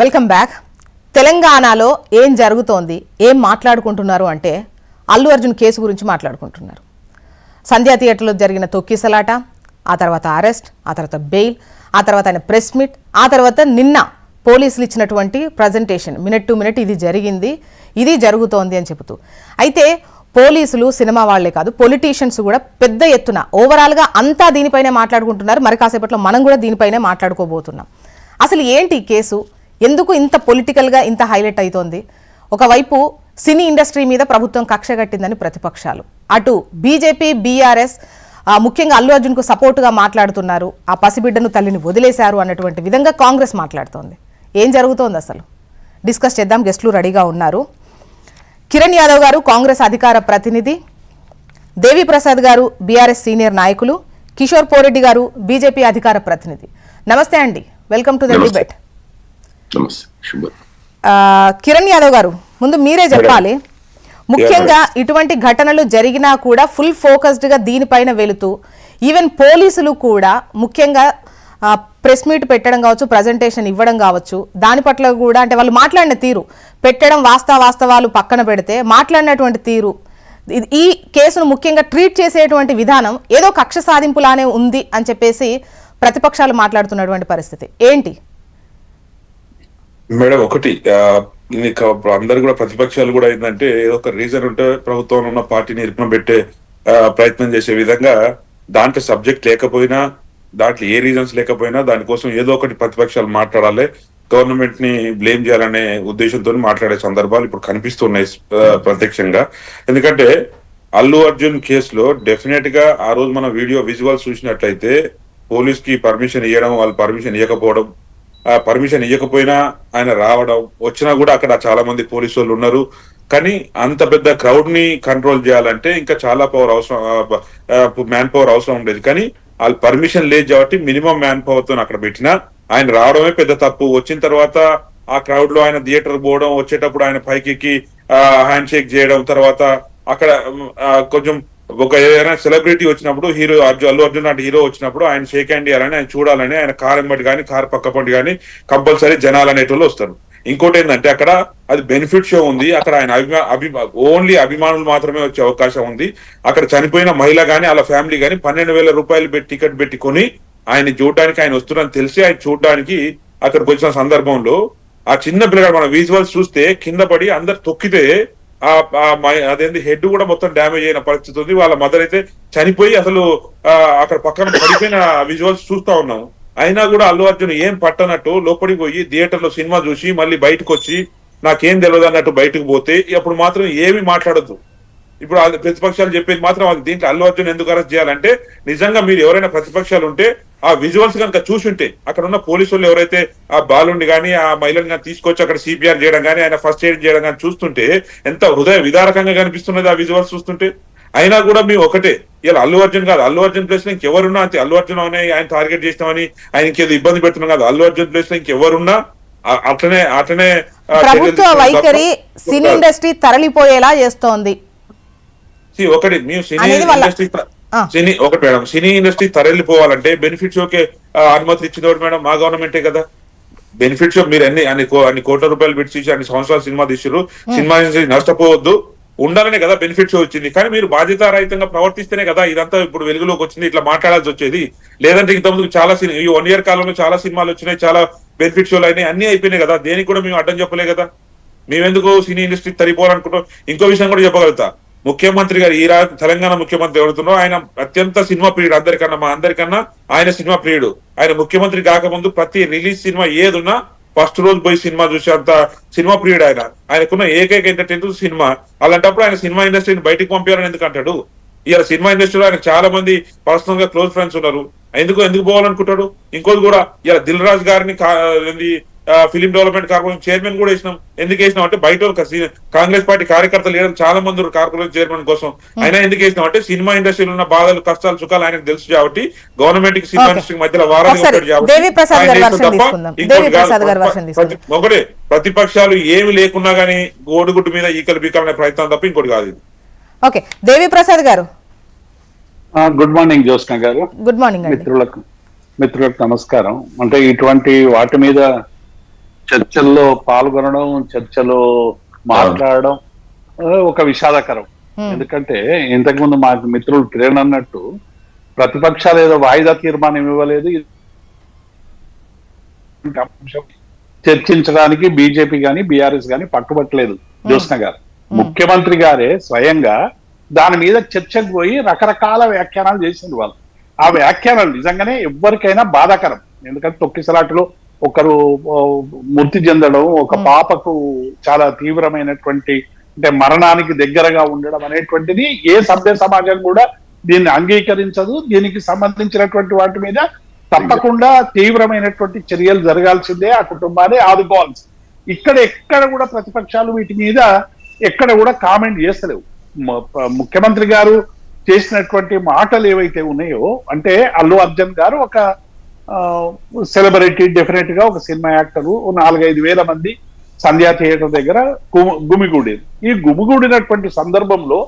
Welcome back. తెలంగాణలో ఏం జరుగుతోంది, ఏం మాట్లాడుకుంటున్నారు అంటే అల్లు అర్జున్ కేసు గురించి మాట్లాడుకుంటున్నారు. సంధ్యా థియేటర్లో జరిగిన తొక్కిసలాట, ఆ తర్వాత అరెస్ట్, ఆ తర్వాత బెయిల్, ఆ తర్వాత ఆయన ప్రెస్ మీట్, ఆ తర్వాత నిన్న పోలీసులు ఇచ్చినటువంటి ప్రజెంటేషన్, మినిట్ టు మినిట్ ఇది జరిగింది, ఇది జరుగుతోంది అని చెబుతూ. అయితే పోలీసులు, సినిమా వాళ్లే కాదు, పొలిటీషియన్స్ కూడా పెద్ద ఎత్తున ఓవరాల్గా అంతా దీనిపైనే మాట్లాడుకుంటున్నారు. మరి కాసేపట్లో మనం కూడా దీనిపైనే మాట్లాడుకోబోతున్నాం. అసలు ఏంటి ఈ కేసు, ఎందుకు ఇంత పొలిటికల్గా ఇంత హైలైట్ అవుతోంది? ఒకవైపు సినీ ఇండస్ట్రీ మీద ప్రభుత్వం కక్ష కట్టిందని ప్రతిపక్షాలు, అటు బీజేపీ, బీఆర్ఎస్ ముఖ్యంగా అల్లు అర్జున్కు సపోర్టుగా మాట్లాడుతున్నారు. ఆ పసిబిడ్డను తల్లిని వదిలేశారు అన్నటువంటి విధంగా కాంగ్రెస్ మాట్లాడుతోంది. ఏం జరుగుతోంది అసలు డిస్కస్ చేద్దాం. గెస్టులు రెడీగా ఉన్నారు. కిరణ్ యాదవ్ గారు కాంగ్రెస్ అధికార ప్రతినిధి, దేవి ప్రసాద్ గారు బీఆర్ఎస్ సీనియర్ నాయకులు, కిషోర్ పోరెడ్డి గారు బీజేపీ అధికార ప్రతినిధి. నమస్తే అండి, welcome to the debate. Kiran Yadav గారు, ముందు మీరే చెప్పాలి. ముఖ్యంగా ఇటువంటి ఘటనలు జరిగినా కూడా ఫుల్ ఫోకస్డ్గా దీనిపైన వెళుతూ, ఈవెన్ పోలీసులు కూడా ముఖ్యంగా ప్రెస్ మీట్ పెట్టడం కావచ్చు, ప్రజెంటేషన్ ఇవ్వడం కావచ్చు, దాని పట్ల కూడా అంటే వాళ్ళు మాట్లాడిన తీరు, పెట్టడం వాస్తవాలు పక్కన పెడితే మాట్లాడినటువంటి తీరు, ఈ కేసును ముఖ్యంగా ట్రీట్ చేసేటువంటి విధానం ఏదో కక్ష సాధింపులానే ఉంది అని చెప్పేసి ప్రతిపక్షాలు మాట్లాడుతున్నటువంటి పరిస్థితి ఏంటి మేడం? ఒకటి అందరు కూడా ప్రతిపక్షాలు కూడా ఏంటంటే ఏదో ఒక రీజన్ ఉంటే ప్రభుత్వంలో ఉన్న పార్టీని ఇరుకున పెట్టే ప్రయత్నం చేసే విధంగా, దాంట్లో సబ్జెక్ట్ లేకపోయినా, దాంట్లో ఏ రీజన్స్ లేకపోయినా దానికోసం ఏదో ఒకటి ప్రతిపక్షాలు మాట్లాడాలి, గవర్నమెంట్ ని బ్లేమ్ చేయాలనే ఉద్దేశంతో మాట్లాడే సందర్భాలు ఇప్పుడు కనిపిస్తున్నాయి ప్రత్యక్షంగా. ఎందుకంటే అల్లు అర్జున్ కేసులో డెఫినెట్ గా ఆ రోజు మనం వీడియో విజువల్స్ చూసినట్లయితే పోలీస్ కి పర్మిషన్ ఇవ్వడం, వాళ్ళు పర్మిషన్ ఇవ్వకపోవడం, పర్మిషన్ ఇవ్వకపోయినా ఆయన రావడం, వచ్చినా కూడా అక్కడ చాలా మంది పోలీసు వాళ్ళు ఉన్నారు. కానీ అంత పెద్ద క్రౌడ్ ని కంట్రోల్ చేయాలంటే ఇంకా చాలా మ్యాన్ పవర్ అవసరం ఉండేది. కానీ వాళ్ళు పర్మిషన్ లేదు కాబట్టి మినిమం మ్యాన్ పవర్ తో అక్కడ పెట్టినా ఆయన రావడమే పెద్ద తప్పు. వచ్చిన తర్వాత ఆ క్రౌడ్ లో ఆయన థియేటర్ పోవడం, వచ్చేటప్పుడు ఆయన పైకి హ్యాండ్ షేక్ చేయడం, తర్వాత అక్కడ కొంచెం ఒక ఏదైనా సెలబ్రిటీ వచ్చినప్పుడు, హీరో అల్లు అర్జున్ లాంటి హీరో వచ్చినప్పుడు ఆయన షేక్ హ్యాండ్ చేయాలని, ఆయన చూడాలని, ఆయన కార్ ఎంబటి కానీ కార్ పక్క పంటి కానీ కంపల్సరీ జనాలు అనేటోళ్ళు వస్తారు. ఇంకోటి ఏంటంటే అక్కడ అది బెనిఫిట్ షో ఉంది, అక్కడ ఆయన ఓన్లీ అభిమానులు మాత్రమే వచ్చే అవకాశం ఉంది. అక్కడ చనిపోయిన మహిళ గానీ వాళ్ళ ఫ్యామిలీ గానీ 12,000 రూపాయలు పెట్టి టికెట్ పెట్టుకొని ఆయన చూడడానికి, ఆయన వస్తున్నారని తెలిసి ఆయన చూడడానికి అక్కడికి వచ్చిన సందర్భంలో ఆ చిన్న పిల్లగాడు మన విజువల్స్ చూస్తే కింద పడి అందరు తొక్కితే అదేంటి హెడ్ కూడా మొత్తం డ్యామేజ్ అయిన పరిస్థితి ఉంది. వాళ్ళ మదర్ అయితే చనిపోయి అసలు అక్కడ పక్కన పడిపోయిన విజువల్స్ చూస్తా ఉన్నాము. అయినా కూడా అల్లు అర్జున్ ఏం పట్టనట్టు లోపలికి పోయి థియేటర్ లో సినిమా చూసి మళ్ళీ బయటకు వచ్చి నాకేం తెలియదు అన్నట్టు బయటకు పోతే అప్పుడు మాత్రం ఏమి మాట్లాడద్దు. ఇప్పుడు ప్రతిపక్షాలు చెప్పేది మాత్రం అది. దీంట్లో అల్లు అర్జున్ ఎందుకు అరెస్ట్ చేయాలంటే, నిజంగా మీరు ఎవరైనా ప్రతిపక్షాలు ఉంటే ఆ విజువల్స్ కనుక చూసుంటే, అక్కడ ఉన్న పోలీసు వాళ్ళు ఎవరైతే ఆ బాలుండి కానీ ఆ మహిళని కానీ తీసుకొచ్చి అక్కడ సిపిఆర్ చేయడం కానీ, ఆయన ఫస్ట్ ఎయిడ్ చేయడం కానీ చూస్తుంటే ఎంత హృదయ విదారకంగా కనిపిస్తున్నది ఆ విజువల్స్ చూస్తుంటే. అయినా కూడా మేము ఒకటే, ఇలా అల్లు అర్జున్ కాదు, అల్లు అర్జున్ ప్లేస్ లో ఇంకెవరున్నా అంతే. అల్లు అర్జున్ అని ఆయన టార్గెట్ చేస్తామని ఆయనకి ఏదో ఇబ్బంది పెడుతున్నాం కాదు, అల్లు అర్జున్ ప్లేస్ లో ఇంకెవరున్నా అట్లనే ప్రభుత్వ వైఖరి సినీ ఇండస్ట్రీ తరలిపోయేలా చేస్తోంది. ఒకటి మేము సినీ ఇండస్ట్రీ తరలిపోవాలంటే బెనిఫిట్ షోకే అనుమతి ఇచ్చినవాడు మేడం మా గవర్నమెంటే కదా. బెనిఫిట్ షో మీరు అన్ని కోట్ల రూపాయలు పెట్టి అన్ని సంవత్సరాలు సినిమా తీసారు, సినిమా నష్టపోవద్దు ఉండాలనే కదా బెనిఫిట్ షో వచ్చింది. కానీ మీరు బాధ్యతారహితంగా ప్రవర్తిస్తేనే కదా ఇదంతా ఇప్పుడు వెలుగులోకి వచ్చింది, ఇట్లా మాట్లాడాల్సి వచ్చేది. లేదంటే ఇంతకుముందు చాలా ఈ 1 year కాలంలో చాలా సినిమాలు వచ్చినాయి, చాలా బెనిఫిట్ షోలు అయినాయి, అన్ని అయిపోయినాయి కదా. దేనికి కూడా మేము అడ్డం చెప్పలే కదా. మేమెందుకు సినీ ఇండస్ట్రీ తరిపోవాలనుకుంటాం. ఇంకో విషయం కూడా చెప్పగలుగుతా, ముఖ్యమంత్రి గారు ఈ తెలంగాణ ముఖ్యమంత్రి ఎవరుతున్నారో ఆయన అత్యంత సినిమా ప్రియుడు, అందరికన్నా ఆయన సినిమా ప్రియుడు. ఆయన ముఖ్యమంత్రి కాకముందు ప్రతి రిలీజ్ సినిమా ఏదున్నా ఫస్ట్ రోజు పోయి సినిమా చూసి అంత సినిమా ప్రియుడు ఆయన. ఆయనకున్న ఏకైక ఎంటర్టైన్మెంట్ సినిమా. అలాంటప్పుడు ఆయన సినిమా ఇండస్ట్రీని బయటకు పంపించాలని ఎందుకు అంటాడు? ఇలా సినిమా ఇండస్ట్రీలో ఆయన చాలా మంది పర్సనల్ గా క్లోజ్ ఫ్రెండ్స్ ఉన్నారు, ఎందుకు పోవాలనుకుంటాడు? ఇంకోటి కూడా, ఇలా దిల్ రాజు గారిని ఫిలిం డెవలప్మెంట్ కార్పొరేషన్ చైర్మన్ కూడా వేసినాం. ఎందుకు వేసినాం అంటే బయట కాంగ్రెస్ పార్టీ కార్యకర్తలు లేడం చాలా మంది కార్పొరేషన్ చైర్మన్ కోసం. అయినా ఎందుకు వేసినాం అంటే సినిమా ఇండస్ట్రీలో ఉన్న బాధలు, కష్టాలు, సుఖాలు ఆయనకు తెలుసు కాబట్టి, గవర్నమెంట్ కి సినిమా ఇండస్ట్రీ మధ్యలో ఒకటే. ప్రతిపక్షాలు ఏమి లేకున్నా గానీ గోడుగుడ్డు మీద ఈకలు బీకాలనే ప్రయత్నం తప్ప ఇంకోటి కాదు. ఓకే, దేవి ప్రసాద్ గారు. గుడ్ మార్నింగ్ జ్యోత్స్న గారు. Good morning. మిత్రులకు నమస్కారం. అంటే ఇటువంటి వాటి మీద చర్చల్లో పాల్గొనడం, చర్చలో మాట్లాడడం ఒక విషాదకరం. ఎందుకంటే ఇంతకుముందు మా మిత్రులు కిరణ్ అన్నట్టు ప్రతిపక్షాలు ఏదో వాయిదా తీర్మానం ఇవ్వలేదు, చర్చించడానికి బీజేపీ గాని బీఆర్ఎస్ గాని పట్టుబట్టలేదు. జ్యోత్స్న గారు, ముఖ్యమంత్రి గారే స్వయంగా దాని మీద చర్చకు పోయి రకరకాల వ్యాఖ్యానాలు చేసింది. వాళ్ళు ఆ వ్యాఖ్యానాలు నిజంగానే ఎవరికైనా బాధాకరం. ఎందుకంటే తొక్కిసలాటలో ఒకరు మృతి చెందడం, ఒక పాపకు చాలా తీవ్రమైనటువంటి అంటే మరణానికి దగ్గరగా ఉండడం అనేటువంటిది ఏ సభ్య సమాజం కూడా దీన్ని అంగీకరించదు. దీనికి సంబంధించినటువంటి వాటి మీద తప్పకుండా తీవ్రమైనటువంటి చర్యలు జరగాల్సిందే, ఆ కుటుంబాన్ని ఆదుకోవాల్సింది. ఎక్కడ కూడా ప్రతిపక్షాలు వీటి మీద ఎక్కడ కూడా కామెంట్ చేస్తలేవు. ముఖ్యమంత్రి గారు చేసినటువంటి మాటలు ఏవైతే ఉన్నాయో, అంటే అల్లు అర్జున్ గారు ఒక సెలబ్రిటీ, డెఫినెట్ గా ఒక సినిమా యాక్టరు, 4-5 వేల మంది సంధ్యా థియేటర్ దగ్గర గుమిగూడేది. ఈ గుమిగూడినటువంటి సందర్భంలో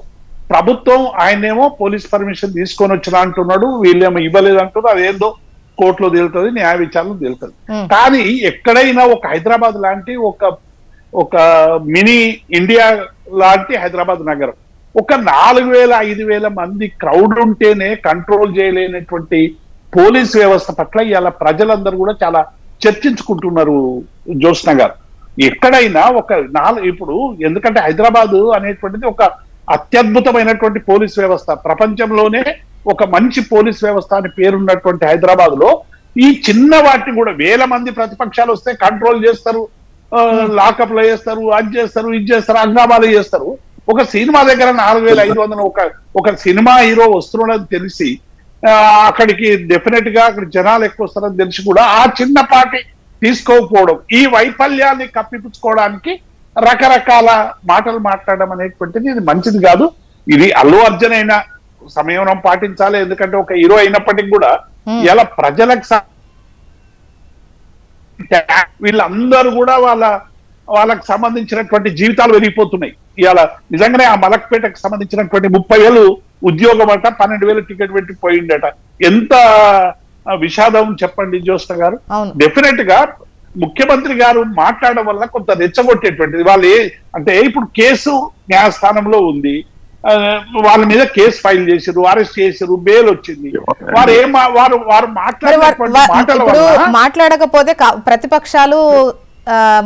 ప్రభుత్వం ఆయనేమో పోలీస్ పర్మిషన్ తీసుకొని వచ్చినా అంటున్నాడు, వీళ్ళేమో ఇవ్వలేదు అంటున్నారు. అదేందో కోర్టులో తేలుతుంది, న్యాయ విచారణలో తేలుతుంది. కానీ ఎక్కడైనా ఒక హైదరాబాద్ లాంటి ఒక మినీ ఇండియా లాంటి హైదరాబాద్ నగరం, ఒక 4,000-5,000 మంది క్రౌడ్ ఉంటేనే కంట్రోల్ చేయలేనటువంటి పోలీస్ వ్యవస్థ పట్ల ఇవాళ ప్రజలందరూ కూడా చాలా చర్చించుకుంటున్నారు. జ్యోత్స్న గారు, ఎక్కడైనా ఇప్పుడు ఎందుకంటే హైదరాబాద్ అనేటువంటిది ఒక అత్యద్భుతమైనటువంటి పోలీస్ వ్యవస్థ, ప్రపంచంలోనే ఒక మంచి పోలీస్ వ్యవస్థ అని పేరున్నటువంటి హైదరాబాద్ లో ఈ చిన్న వాటిని కూడా 1000 మంది ప్రతిపక్షాలు వస్తే కంట్రోల్ చేస్తారు, లాకప్ లో చేస్తారు, అది చేస్తారు, ఇది చేస్తారు, హంగామాలు చేస్తారు. ఒక సినిమా దగ్గర 4,500 ఒక సినిమా హీరో వస్తున్నాడని తెలిసి అక్కడికి డెఫినెట్ గా అక్కడ జనాలు ఎక్కువ వస్తారని తెలిసి కూడా ఆ చిన్న పార్టీ తీసుకోకపోవడం, ఈ వైఫల్యాన్ని కప్పిపుచ్చుకోవడానికి రకరకాల మాటలు మాట్లాడడం అనేటువంటిది ఇది మంచిది కాదు. ఇది అల్లు అర్జున్ అయినా సంయమనం పాటించాలి. ఎందుకంటే ఒక హీరో అయినప్పటికీ కూడా ఇలా ప్రజలకు వీళ్ళందరూ కూడా వాళ్ళకి సంబంధించినటువంటి జీవితాలు వెలిగిపోతున్నాయి. ఇవాళ నిజంగానే ఆ మలక్పేటకు సంబంధించినటువంటి 30,000 ఉద్యోగం అంట, 12,000 టికెట్ పెట్టి పోయిండట. ఎంత విషాదం చెప్పండి జ్యోత్స్న గారు. డెఫినెట్ గా ముఖ్యమంత్రి గారు మాట్లాడడం వల్ల కొంత రెచ్చగొట్టేటువంటిది. వాళ్ళు అంటే ఇప్పుడు కేసు న్యాయస్థానంలో ఉంది, వాళ్ళ మీద కేసు ఫైల్ చేసారు, అరెస్ట్ చేసారు, బెయిల్ వచ్చింది. వారు మాట్లాడకపోతే ప్రతిపక్షాలు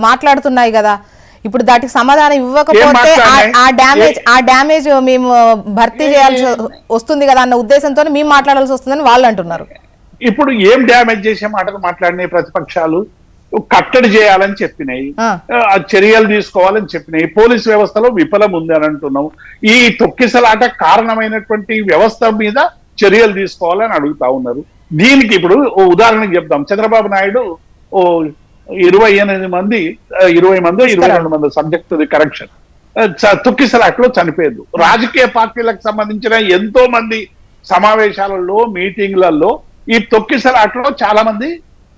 మాట్లాడుతున్నాయి కదా, ఇప్పుడు దానికి సమాధానం ఇవ్వకపోతే ఆ డ్యామేజ్ మేము భర్తీ చేయాల్సి వస్తుంది కదా అన్న ఉద్దేశంతో మేము మాట్లాడాల్సి వస్తుందని వాళ్ళు అంటున్నారు. ఇప్పుడు ఏం డ్యామేజ్ చేసే మాటలు మాట్లాడినాయి ప్రతిపక్షాలు? కట్టడి చేయాలని చెప్పినాయి, చర్యలు తీసుకోవాలని చెప్పినాయి, పోలీస్ వ్యవస్థలో విఫలం ఉంది అని అంటున్నాం. ఈ తొక్కిసలాట కారణమైనటువంటి వ్యవస్థ మీద చర్యలు తీసుకోవాలని అడుగుతా ఉన్నారు. దీనికి ఇప్పుడు ఉదాహరణకు చెప్తాం. చంద్రబాబు నాయుడు 20 మంది 22 మంది సబ్జెక్ట్ కరెక్షన్ తొక్కిసలాటలో చనిపోయారు. రాజకీయ పార్టీలకు సంబంధించిన ఎంతో మంది సమావేశాలలో, మీటింగ్లలో ఈ తొక్కిసలాటలో చాలా మంది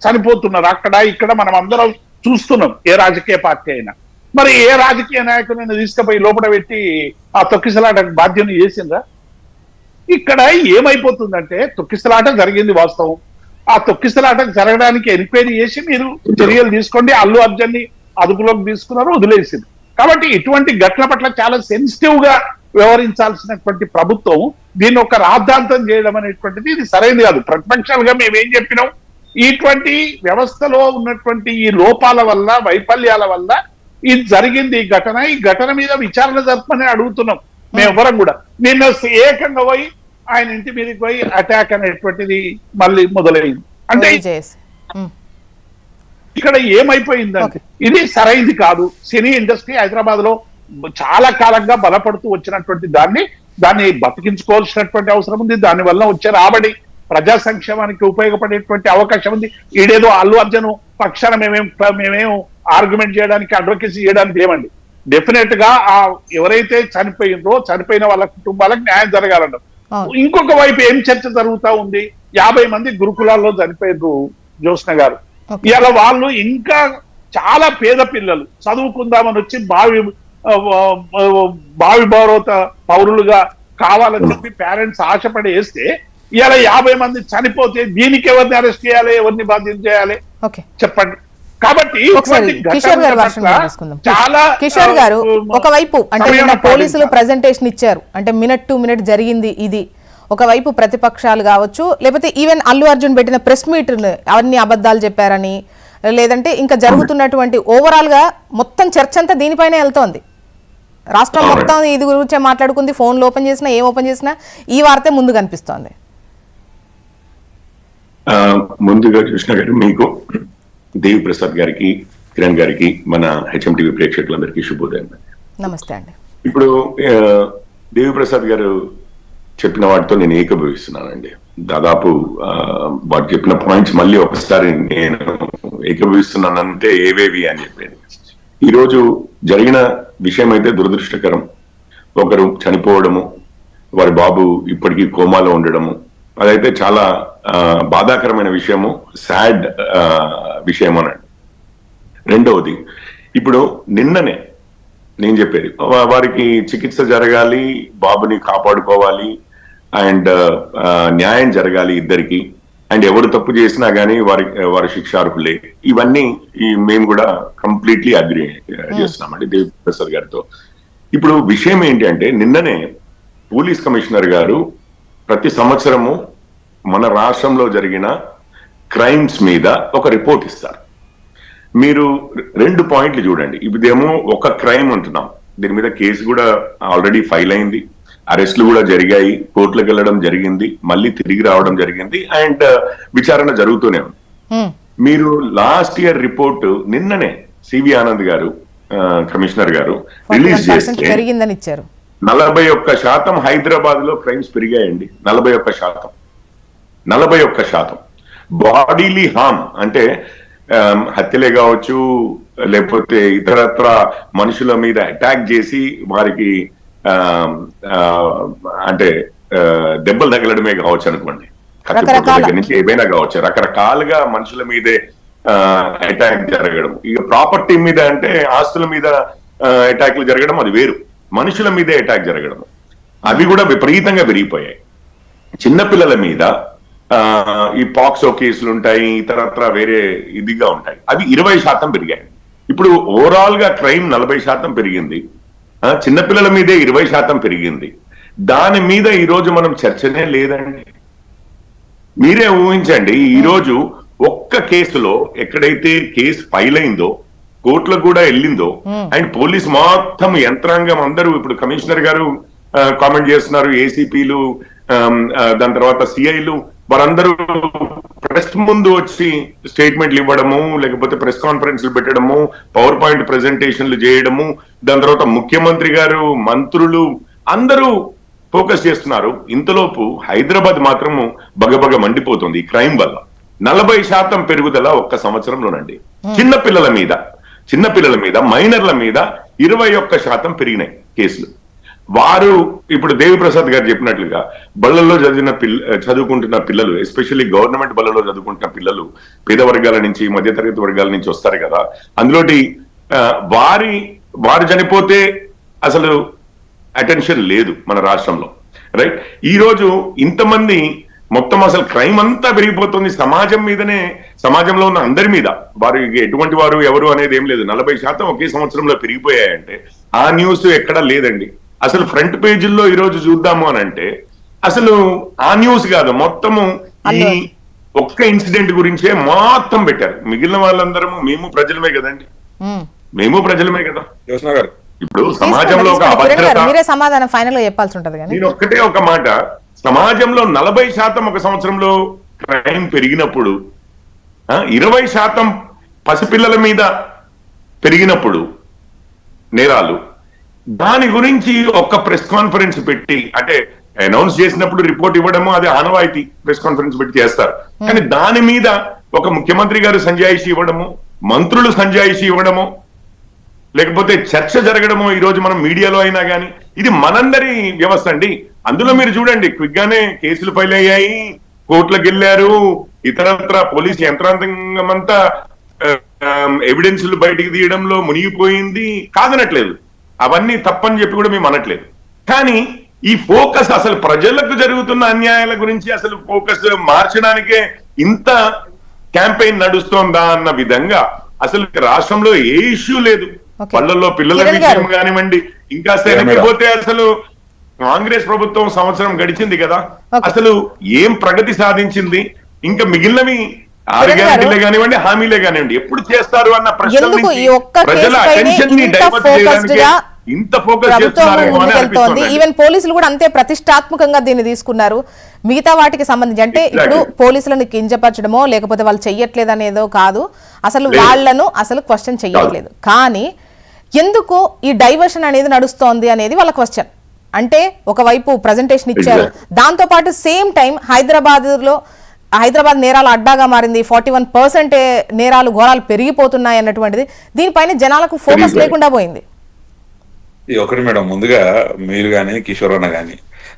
చనిపోతున్నారు. అక్కడ ఇక్కడ మనం అందరం చూస్తున్నాం, ఏ రాజకీయ పార్టీ అయినా. మరి ఏ రాజకీయ నాయకుడిని తీసుకుపోయి లోపల పెట్టి ఆ తొక్కిసలాట బాధ్యతను చేసిందా? ఇక్కడ ఏమైపోతుందంటే తొక్కిసలాట జరిగింది వాస్తవం, ఆ తొక్కిసలాట జరగడానికి ఎంక్వైరీ చేసి మీరు చర్యలు తీసుకోండి, అల్లు అర్జున్ ని అదుపులోకి తీసుకున్నారు, వదిలేసింది. కాబట్టి ఇటువంటి ఘటన పట్ల చాలా సెన్సిటివ్ గా వ్యవహరించాల్సినటువంటి ప్రభుత్వం దీన్ని ఒక రాద్ధాంతం చేయడం అనేటువంటిది ఇది సరైనది కాదు. ప్రతిపక్షాలుగా మేమేం చెప్పినాం, ఇటువంటి వ్యవస్థలో ఉన్నటువంటి ఈ లోపాల వల్ల, వైఫల్యాల వల్ల ఇది జరిగింది ఈ ఘటన మీద విచారణ జరపని అడుగుతున్నాం మేమెవరం కూడా. నిన్న ఏకంగా పోయి ఆయన ఇంటి మీదకి పోయి అటాక్ అనేటువంటిది మళ్ళీ మొదలైంది. అంటే ఇక్కడ ఏమైపోయిందంటే ఇది సరైంది కాదు. సినీ ఇండస్ట్రీ హైదరాబాద్ లో చాలా కాలంగా బలపడుతూ వచ్చినటువంటి దాన్ని బతికించుకోవాల్సినటువంటి అవసరం ఉంది. దాని వల్ల వచ్చే రాబడి ప్రజా సంక్షేమానికి ఉపయోగపడేటువంటి అవకాశం ఉంది. ఈడేదో అల్లు అర్జున్ పక్షాన మేమేం ఆర్గ్యుమెంట్ చేయడానికి, అడ్వకేసీ చేయడానికి ఏమండి. డెఫినెట్ గా ఎవరైతే చనిపోయిన వాళ్ళ కుటుంబాలకు న్యాయం జరగాలన్నారు. ఇంకొక వైపు ఏం చర్చ జరుగుతా ఉంది, 50 మంది గురుకులాల్లో చనిపోయారు జ్యోత్స్న గారు. ఇవాళ వాళ్ళు ఇంకా చాలా పేద పిల్లలు చదువుకుందామని వచ్చి భావి భారత పౌరులుగా కావాలని చెప్పి పేరెంట్స్ ఆశపడి వేస్తే ఇవాళ 50 మంది చనిపోతే దీనికి ఎవరిని అరెస్ట్ చేయాలి, ఎవరిని బాధ్యత చేయాలి చెప్పండి. కాబట్టి ఒకసారి ఇటువంటి కిషోర్ గారి ఘటనల వర్షన్ పట్ల తీసుకుందాం. చాలా కిషోర్ గారు ఒకవైపు అంటే సమయం నిన్న పోలీసులు పాటించాలి. ప్రెజెంటేషన్ ఇచ్చారు, అంటే మినిట్ టు మినిట్ జరిగింది ఇది. ఒకవైపు ప్రతిపక్షాలు కావచ్చు, లేకపోతే ఈవెన్ అల్లు అర్జున్ పెట్టిన ప్రెస్ మీట్ అవన్నీ అబద్ధాలు చెప్పారని, లేదంటే ఇంకా జరుగుతున్నటువంటి ఓవరాల్ గా మొత్తం చర్చ అంతా దీనిపైనే వెళ్తోంది. రాష్ట్రం మొత్తం ఇది గురించే మాట్లాడుకుంది. ఫోన్లు ఓపెన్ చేసినా ఏం ఓపెన్ చేసినా ఈ వార్తే ముందు కనిపిస్తోంది. ముందుగా కృష్ణ గారు, మీకు దేవి ప్రసాద్ గారికి, కిరణ్ గారికి, మన హెచ్ఎంటీవీ ప్రేక్షకులందరికీ శుభోదయం. నమస్తే అండి. ఇప్పుడు దేవి ప్రసాద్ గారు చెప్పిన వాటితో నేను ఏకీభవిస్తున్నానండి. దాదాపు వారు చెప్పిన పాయింట్స్ మళ్ళీ ఒకసారి నేను ఏకీభవిస్తున్నానంటే ఏవేవి అని చెప్పేది. ఈరోజు జరిగిన విషయం అయితే దురదృష్టకరం. ఒకరు చనిపోవడము, వారి బాబు ఇప్పటికీ కోమాలో ఉండడము, అదైతే చాలా బాధాకరమైన విషయము, సాడ్ విషయం అనండి. రెండవది, ఇప్పుడు నిన్ననే నేను చెప్పేది, వారికి చికిత్స జరగాలి, బాబుని కాపాడుకోవాలి, అండ్ న్యాయం జరగాలి ఇద్దరికి, అండ్ ఎవరు తప్పు చేసినా గానీ వారి శిక్షార్హులే. ఇవన్నీ మేము కూడా కంప్లీట్లీ అగ్రి చేస్తున్నామండి దేవి ప్రసాద్ గారితో. ఇప్పుడు విషయం ఏంటి అంటే, నిన్ననే పోలీస్ కమిషనర్ గారు ప్రతి సంవత్సరము మన రాష్ట్రంలో జరిగిన క్రైమ్స్ మీద ఒక రిపోర్ట్ ఇస్తారు. మీరు 2 పాయింట్లు చూడండి. ఇదేమో ఒక క్రైమ్ అంటున్నాం, దీని మీద కేసు కూడా ఆల్రెడీ ఫైల్ అయింది, అరెస్టులు కూడా జరిగాయి, కోర్టులకు వెళ్ళడం జరిగింది, మళ్ళీ తిరిగి రావడం జరిగింది, అండ్ విచారణ జరుగుతూనే ఉంది. మీరు లాస్ట్ ఇయర్ రిపోర్ట్ నిన్ననే సివి ఆనంద్ గారు కమిషనర్ గారు రిలీజ్ చేస్తే పెరిగిందని ఇచ్చారు. 41% హైదరాబాద్ లో క్రైమ్స్ పెరిగాయండి. 41% బాడీలీ హార్మ్ అంటే హత్యలే కావచ్చు, లేకపోతే ఇతరత్ర మనుషుల మీద అటాక్ చేసి వారికి అంటే దెబ్బలు తగలడమే కావచ్చు అనుకోండి, దగ్గర నుంచి ఏమైనా కావచ్చు, రకరకాలుగా మనుషుల మీదే అటాక్ జరగడం. ఇక ప్రాపర్టీ మీద అంటే ఆస్తుల మీద అటాక్లు జరగడం అది వేరు, మనుషుల మీదే అటాక్ జరగడం అవి కూడా విపరీతంగా పెరిగిపోయాయి. చిన్నపిల్లల మీద ఈ పాక్సో కేసులు ఉంటాయి, ఇతరత్ర వేరే ఇదిగా ఉంటాయి, అవి 20% పెరిగాయి. ఇప్పుడు ఓవరాల్ గా క్రైమ్ 40% పెరిగింది, చిన్నపిల్లల మీదే 20% పెరిగింది. దాని మీద ఈ రోజు మనం చర్చనే లేదండి. మీరే ఊహించండి, ఈ రోజు ఒక్క కేసులో ఎక్కడైతే కేసు ఫైల్ అయిందో, కోర్టులకు కూడా వెళ్ళిందో, అండ్ పోలీస్ మొత్తం యంత్రాంగం అందరూ, ఇప్పుడు కమిషనర్ గారు కామెంట్ చేస్తున్నారు, ఏసీపీలు, దాని తర్వాత సిఐలు, వారందరూ ప్రెస్ ముందు వచ్చి స్టేట్మెంట్లు ఇవ్వడము, లేకపోతే ప్రెస్ కాన్ఫరెన్స్లు పెట్టడము, పవర్ పాయింట్ ప్రెజెంటేషన్లు చేయడము, దాని తర్వాత ముఖ్యమంత్రి గారు, మంత్రులు అందరూ ఫోకస్ చేస్తున్నారు. ఇంతలోపు హైదరాబాద్ మాత్రము బగబగ మండిపోతుంది ఈ క్రైమ్ వల్ల. 40% పెరుగుదల ఒక్క సంవత్సరంలోనండి. చిన్నపిల్లల మీద మైనర్ల మీద 21% పెరిగినాయి కేసులు. వారు ఇప్పుడు దేవి ప్రసాద్ గారు చెప్పినట్లుగా బళ్ళల్లో చదువుకుంటున్న పిల్లలు, ఎస్పెషల్లీ గవర్నమెంట్ బళ్ళలో చదువుకుంటున్న పిల్లలు పేద వర్గాల నుంచి, మధ్యతరగతి వర్గాల నుంచి వస్తారు కదా, అందులోటి వారు చనిపోతే అసలు అటెన్షన్ లేదు మన రాష్ట్రంలో, రైట్? ఈ రోజు ఇంతమంది మొత్తం అసలు క్రైమ్ అంతా పెరిగిపోతుంది సమాజం మీదనే, సమాజంలో ఉన్న అందరి మీద. వారు ఎటువంటి వారు ఎవరు అనేది ఏం లేదు, 40% ఒకే సంవత్సరంలో పెరిగిపోయాయంటే ఆ న్యూస్ ఎక్కడా లేదండి. అసలు ఫ్రంట్ పేజీల్లో ఈ రోజు చూద్దాము అని అంటే అసలు ఆ న్యూస్ కాదు, మొత్తము ఈ ఒక్క ఇన్సిడెంట్ గురించే మొత్తం పెట్టారు. మిగిలిన వాళ్ళందరము మేము ప్రజలమే కదండి, మేము ప్రజలమే కదా. ఇప్పుడు సమాజంలో ఒక అభద్రత, మీరే సమాధానం ఫైనల్ గా చెప్పాల్సి ఉంటది. నేను ఒక్కటే ఒక మాట, సమాజంలో 40% ఒక సంవత్సరంలో క్రైమ్ పెరిగినప్పుడు, 20% పసిపిల్లల మీద పెరిగినప్పుడు నేరాలు, దాని గురించి ఒక ప్రెస్ కాన్ఫరెన్స్ పెట్టి, అంటే అనౌన్స్ చేసినప్పుడు రిపోర్ట్ ఇవ్వడము అది ఆనవాయితీ, ప్రెస్ కాన్ఫరెన్స్ పెట్టి చేస్తారు, కానీ దాని మీద ఒక ముఖ్యమంత్రి గారు సంజాయిషి ఇవ్వడము, మంత్రులు సంజాయిషి ఇవ్వడము, లేకపోతే చర్చ జరగడము ఈ రోజు మనం మీడియాలో అయినా కానీ, ఇది మనందరి వ్యవస్థ అండి. అందులో మీరు చూడండి, క్విక్ గానే కేసులు ఫైల్ అయ్యాయి, కోర్టులకు వెళ్ళారు, ఇతరత్ర పోలీస్ యంత్రాంగం అంతా ఎవిడెన్స్లు బయటికి తీయడంలో మునిగిపోయింది. కాదనట్లేదు, అవన్నీ తప్పని చెప్పి కూడా మేము అనట్లేదు. కానీ ఈ ఫోకస్ అసలు ప్రజలకు జరుగుతున్న అన్యాయాల గురించి అసలు ఫోకస్ మార్చడానికే ఇంత క్యాంపెయిన్ నడుస్తోందా అన్న విధంగా అసలు రాష్ట్రంలో ఏ ఇష్యూ లేదు. Okay. పల్లెల్లో పిల్లల కిరణ్ విషయం గారు. కానివ్వండి, ఇంకా వెనక్కిపోతే అసలు కాంగ్రెస్ ప్రభుత్వం సంవత్సరం గడిచింది కదా, Okay. అసలు ఏం ప్రగతి సాధించింది? ఇంకా మిగిలినవి 6 కిరణ్ గారు. గ్యారెంటీలే కానివ్వండి, హామీలే కానివ్వండి, ఎప్పుడు చేస్తారు అన్న ప్రశ్న ఎందుకు ఈ ఒక్క ప్రజల కేసు పైనే అటెన్షన్ ని ఇంత డైవర్ట్ focused గా చేయడానికి ఇంత ఫోకస్ ప్రభుత్వం చేస్తున్నారేమో అని ముందుకెళ్తోంది. అనిపిస్తుంది. ఈవెన్ పోలీసులు కూడా అంతే ప్రతిష్టాత్మకంగా దీన్ని తీసుకున్నారు. మిగతా వాటికి సంబంధించి అంటే ఇప్పుడు పోలీసులను కించపరచడమో లేకపోతే వాళ్ళు చెయ్యట్లేదు అనేదో కాదు, అసలు వాళ్ళను అసలు క్వశ్చన్ చెయ్యట్లేదు. కానీ ఎందుకు ఈ డైవర్షన్ అనేది నడుస్తోంది అనేది వాళ్ళ క్వశ్చన్. అంటే ఒకవైపు ప్రజెంటేషన్ ఇచ్చారు, దాంతో పాటు సేమ్ టైం హైదరాబాద్ నేరాల అడ్డాగా మారింది, 41% నేరాలు ఘోరాలు పెరిగిపోతున్నాయి అన్నటువంటిది, దీనిపైన జనాలకు ఫోకస్ లేకుండా పోయింది. ఇది ఒకటి మేడం, ముందుగా మీరు కానీ కిషోర్ అన్న కానీ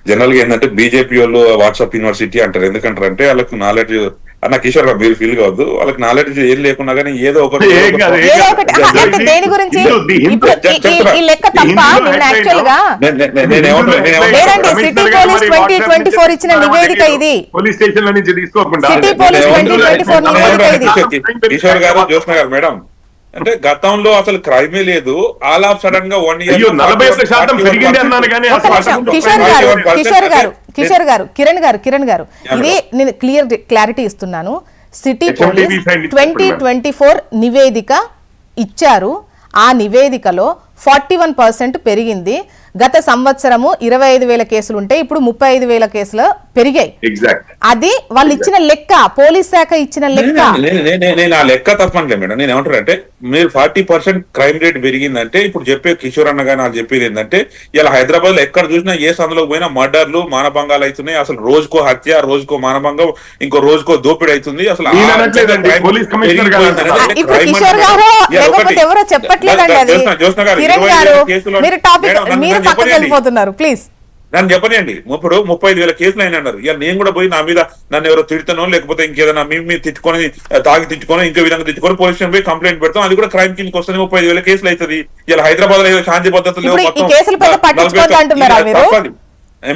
జనరల్ గా ఏంటంటే బీజేపీ వాళ్ళు వాట్సాప్ యూనివర్సిటీ అంటారు. ఎందుకంటారు అంటే వాళ్ళకి నాలెడ్జ్ అన్న కిషోర్ గారు మీరు ఫీల్ కావద్దు, వాళ్ళకి నాలెడ్జ్ ఏం లేకున్నా కానీ ఏదో ఒకటి ఏదో ఒకటి అంటే దేని గురించి ఇప్పుడు ఈ లెక్క తప్ప నిన్న యాక్చువల్ గా లేదండి, సిటీ పోలీస్ 2024 ఇచ్చిన నివేదిక ఇది. పోలీస్ స్టేషన్ లో నుంచి తీసుకోకుండా సిటీ పోలీస్ 2024 నివేదిక ఇది. కిషోర్ గారు జ్యోత్స్న గారు మేడం, అంటే గతంలో అసలు క్రైమే లేదు, ఆల్ ఆఫ్ సడన్ గా 1 ఇయర్ 41% పెరిగింది అన్నాను కానీ కిషోర్ గారు కిరణ్ గారు ఇది నేను క్లారిటీ ఇస్తున్నాను. సిటీ పోలీస్ 2024 నివేదిక ఇచ్చారు. ఆ నివేదికలో 41% పెరిగింది. గత సంవత్సరము 25,000 కేసులు ఉంటే ఇప్పుడు 35,000 కేసులు పెరిగాయి. అది వాళ్ళు ఇచ్చిన లెక్క, పోలీస్ శాఖ ఇచ్చిన లెక్క. నేను ఆ లెక్క తప్పనులే మేడం. నేను ఏమంటానంటే మీరు 40% క్రైమ్ రేట్ పెరిగిందంటే ఇప్పుడు చెప్పే కిషోర్ అన్న గానీ వాళ్ళు చెప్పేది ఏంటంటే ఇలా హైదరాబాద్ లో ఎక్కడ చూసినా ఏ సందులోకి పోయినా మర్డర్లు మానభంగాలు అవుతున్నాయి. అసలు రోజుకో హత్య, రోజుకో మానభంగం, ఇంకో రోజుకో దోపిడీ అవుతుంది. అసలు ఇప్పుడు కిషోర్ గారు లేకపోతే ఎవరో చెప్పట్లేదండి అది. కిరణ్ గారు మీరు టాపిక్ మీరు పక్కకి వెళ్ళిపోతున్నారు ప్లీజ్. నన్ను చెప్పనండి, ఇప్పుడు 35,000 కేసులు అయినా అన్నారు. ఇక నేను కూడా పోయి నా మీద నన్ను ఎవరో తిడతానో లేకపోతే ఇంకేదైనా మేము తిట్టుకొని తాగి తిట్టుకొని ఇంకో విధంగా తిట్టుకొని పోలీస్ స్టేషన్ పోయి కంప్లైంట్ పెడతాం, అది కూడా క్రైమ్ కిందకి వస్తుంది. 35,000 కేసులు అవుతుంది. ఇలా హైదరాబాద్ లో శాంతి భద్రతలు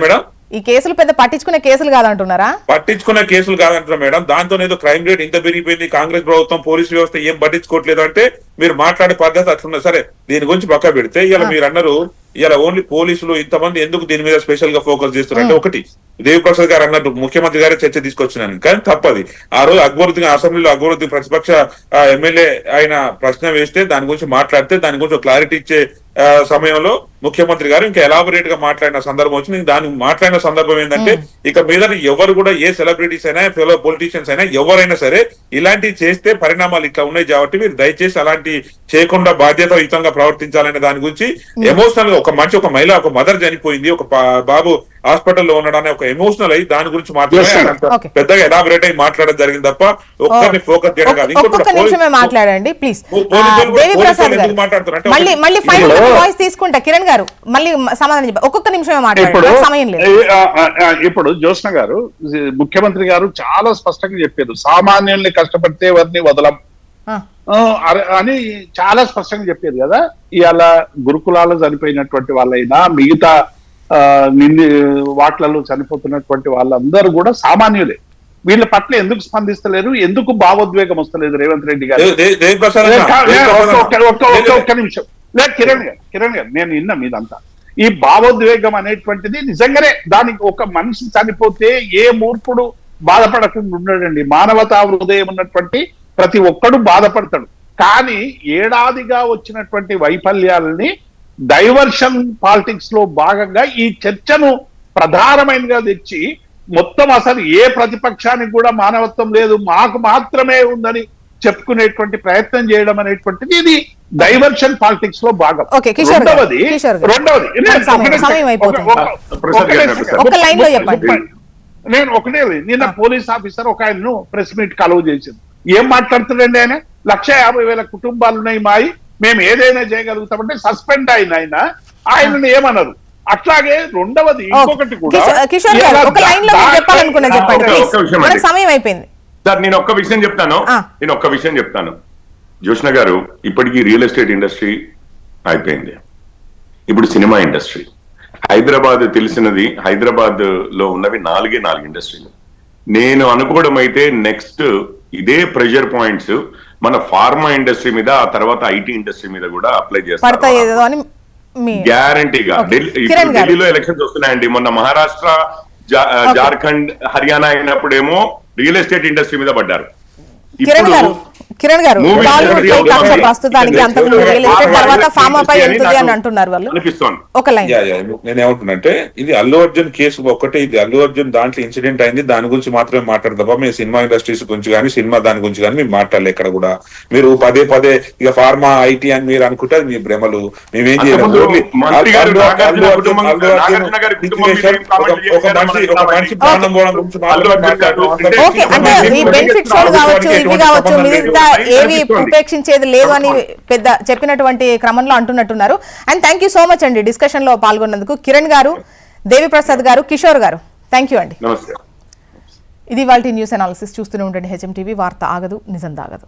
మేడం, ఈ కేసులు పెద్ద పట్టించుకునే కేసులు కాదంటున్నారా? పట్టించుకునే కేసులు కాదంటున్నారు మేడం. దాంతో ఏదో క్రైమ్ రేట్ ఇంత పెరిగిపోయింది, కాంగ్రెస్ ప్రభుత్వం పోలీసు వ్యవస్థ ఏం పట్టించుకోవట్లేదు అంటే మీరు మాట్లాడే పద్ధతి అట్లున్నది. సరే, దీని గురించి పక్క పెడితే ఇలా మీరు అన్నారు ఇలా ఓన్లీ పోలీసులు ఇంతమంది ఎందుకు దీని మీద స్పెషల్ గా ఫోకస్ చేస్తున్నారంటే, ఒకటి దేవిప్రసాద్ గారు అన్నట్టు ముఖ్యమంత్రి గారే చర్చ తీసుకొచ్చినాను, కానీ తప్పది. ఆ రోజు అక్బరుద్దీన్ అసెంబ్లీలో అక్బరుద్దీన్ ప్రతిపక్ష ఎమ్మెల్యే ఆయన ప్రశ్న వేస్తే దాని గురించి మాట్లాడితే దాని గురించి క్లారిటీ ఇచ్చే సమయంలో ముఖ్యమంత్రి గారు ఇంకా ఎలాబొరేట్ గా మాట్లాడిన సందర్భం వచ్చింది. దానికి మాట్లాడిన సందర్భం ఏంటంటే ఇక మీద ఎవరు కూడా ఏ సెలబ్రిటీస్ అయినా ఫెలో పొలిటీషియన్స్ అయినా ఎవరైనా సరే ఇలాంటివి చేస్తే పరిణామాలు ఇట్లా ఉన్నాయి కాబట్టి మీరు దయచేసి అలాంటి చేయకుండా బాధ్యతాయుతంగా ప్రవర్తించాలనే దాని గురించి ఎమోషనల్ గా ఒక మహిళ ఒక మదర్ చనిపోయింది, ఒక బాబు హాస్పిటల్లో ఉండడాన్ని ఒక ఎమోషనల్ అయ్యి దాని గురించి మాట్లాడే పెద్దగా ఎలాబొరేట్ అయి మాట్లాడడం జరిగింది తప్ప ఒక్కరిని ఫోకస్ చేయడం కాదు. మాట్లాడండి ప్లీజ్. వాయిస్ తీసుకుంటా కిరణ్ గారు మళ్ళీ సమాధానం చెప్పారు. ఒక్కొక్క నిమిషమే మాట్లాడారు, సమయం లేదు. ఇప్పుడు జ్యోత్స్న గారు ముఖ్యమంత్రి గారు చాలా స్పష్టంగా చెప్పారు, సామాన్యుల్ని కష్టపడితే వారిని వదలం అని చాలా స్పష్టంగా చెప్పారు కదా. ఇవాళ గురుకులాల్లో చనిపోయినటువంటి వాళ్ళైనా మిగతా వాట్లలో చనిపోతున్నటువంటి వాళ్ళందరూ కూడా సామాన్యులే. వీళ్ళ పట్ల ఎందుకు స్పందిస్తలేరు, ఎందుకు భావోద్వేగం వస్తలేదు రేవంత్ రెడ్డి గారు? ఒక్క నిమిషం లేదు కిరణ్ గారు నేను విన్నా మీదంతా. ఈ భావోద్వేగం అనేటువంటిది నిజంగానే దానికి ఒక మనిషి చనిపోతే ఏ మూర్ఖుడు బాధపడకుండా ఉండడండి. మానవతా హృదయం ఉన్నటువంటి ప్రతి ఒక్కడు బాధపడతాడు. కానీ ఏడాదిగా వచ్చినటువంటి వైఫల్యాలని డైవర్షన్ పాలిటిక్స్ లో భాగంగా ఈ చర్చను ప్రధానమైనగా తెచ్చి మొత్తం అసలు ఏ ప్రతిపక్షానికి కూడా మానవత్వం లేదు, మాకు మాత్రమే ఉందని చెప్పుకునేటువంటి ప్రయత్నం చేయడం అనేటువంటిది ఇది డైవర్షన్ పాలిటిక్స్ లో భాగం. నేను ఒకటే నిన్న పోలీస్ ఆఫీసర్ ఒక ఆయన్ను ప్రెస్ మీట్ కలువ చేసింది. ఏం మాట్లాడుతుందండి ఆయన? 150,000 కుటుంబాలు ఉన్నాయి మాయి, మేము ఏదైనా చేయగలుగుతామంటే సస్పెండ్ అయిన ఆయనను ఏమన్నారు. అట్లాగే రెండవది ఇంకొకటి కూడా సమయం అయిపోయింది సార్. నేను ఒక్క విషయం చెప్తాను జ్యోత్స్న గారు. ఇప్పటికీ రియల్ ఎస్టేట్ ఇండస్ట్రీ అయిపోయింది, ఇప్పుడు సినిమా ఇండస్ట్రీ. హైదరాబాద్ తెలిసినది, హైదరాబాద్ లో ఉన్నవి 4 ఇండస్ట్రీలు. నేను అనుకోవడం అయితే నెక్స్ట్ ఇదే ప్రెషర్ పాయింట్స్ మన ఫార్మా ఇండస్ట్రీ మీద, ఆ తర్వాత ఐటీ ఇండస్ట్రీ మీద కూడా అప్లై పడతాయి చేస్తారు ఏదో అని మీ గ్యారంటీగా. కిరణ్ గారు. ఢిల్లీలో ఎలక్షన్స్ వస్తున్నాయండి. మొన్న మహారాష్ట్ర, జార్ఖండ్, హర్యానా అయినప్పుడేమో రియల్ ఎస్టేట్ ఇండస్ట్రీ మీద పడ్డారు. కిరణ్ గారు బాలీవుడ్ పై కక్ష ప్రస్తుతానికి అంతకు రియల్ ఎస్టేట్ తర్వాత ఫార్మా పై వెళ్తుంది అని అంటున్నారు వాళ్ళు. ఒక లైన్ నేనేమంటున్నంటే ఇది అల్లు అర్జున్ కేసు ఒక్కటే, ఇది అల్లు అర్జున్ దాంట్లో ఇన్సిడెంట్ అయింది, దాని గురించి మాత్రమే మాట్లాడదాం. మేము సినిమా ఇండస్ట్రీస్ గురించి కానీ సినిమా దాని గురించి కానీ మేము మాట్లాడలే ఎక్కడ కూడా. మీరు పదే పదే ఇక ఫార్మా ఐటీ అని మీరు అనుకుంటే మీ భ్రమలు. మేమేం చేయలేదు. ఒక మనిషి ప్రాణం పోవడం గురించి ఓకే, అంటే ఈ బెనిఫిట్ షోలు కావచ్చు, ఇవి కావచ్చు, మిగతా ఏవి ఉపేక్షించేది లేదు అని పెద్ద చెప్పినటువంటి క్రమంలో అంటున్నట్టున్నారు. And thank you so much అండి డిస్కషన్ లో పాల్గొన్నందుకు. కిరణ్ గారు, దేవి ప్రసాద్ గారు, కిషోర్ గారు, థ్యాంక్ యూ అండి. ఇది వాళ్ళ న్యూస్ అనాలిసిస్. చూస్తూనే ఉండండి హెచ్ఎం టీవీ. వార్త ఆగదు, నిజం దాగదు.